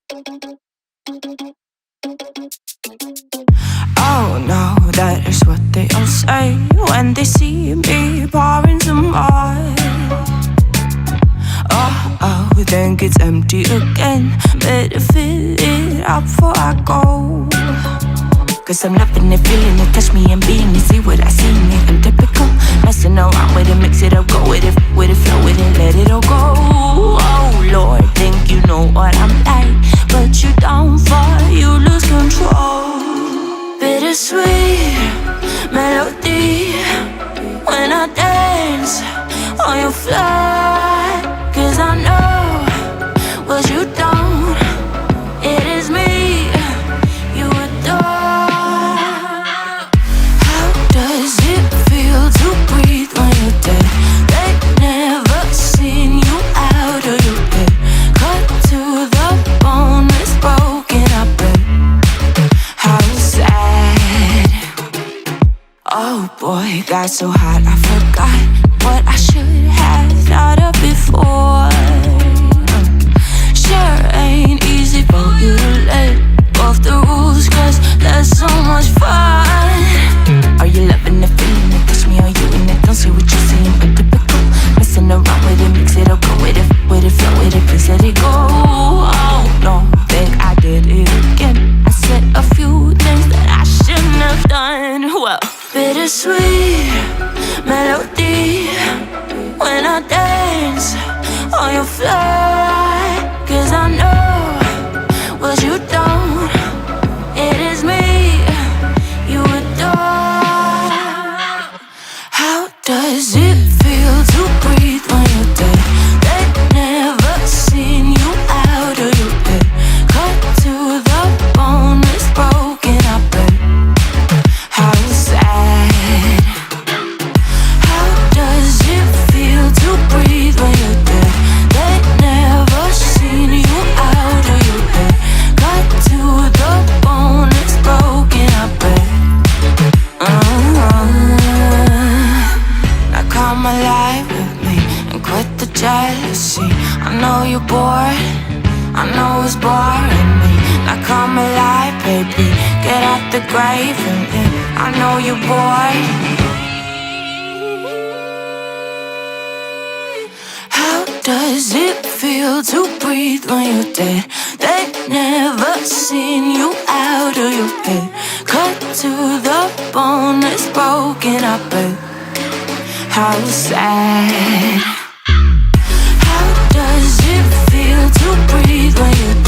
Oh no, that is what they all say when they see me pouring some more. Oh, then gets empty again. Better fill it up before I go. Cause I'm loving it, feeling it, touch me and being it. See what I see in it, I'm typical. Messing around with it, mix it up, go with it, flow with it, let it all go. Oh Lord, think you know what I'm like, but you don't fall, you lose control. Bittersweet melody when I dance on your fly. Cause I know what you don't, it is me you adore. How does it feel to breathe when you're dead? They never seen you out of your head. Cut to the bone, it's broken, I bet. How sad. Oh boy, got so hot I forgot what I should have thought of before. Sure ain't easy for you to let go of the rules, cause there's so much fun. Are you loving it, feeling it, touch me, are you in it? Don't say what you're saying, but typical. Messing around with it, mix it up, go with it, flow with it, please let it go. Oh no, think I did it again. I said a few things that I shouldn't have done. Well, bittersweet melody when I dance on your fly. Cause I know what you don't, it is me you adore. How does it feel to breathe when you're dead? They never seen you out of your head. Cut to the bone, it's broken, I bet. How sad. How does it feel to breathe when you're dead? They never seen you out of your head. Cut to the bone, it's broken, I bet. Now come alive with me and quit the jealousy. I know you're bored, I know it's boring me. Now come alive, baby, get out the grave and I know you're bored. How does it feel to breathe when you're dead? They never seen you out of your head. Cut to the bone, it's broken, I bet. How sad. How does it feel to breathe when you're dead?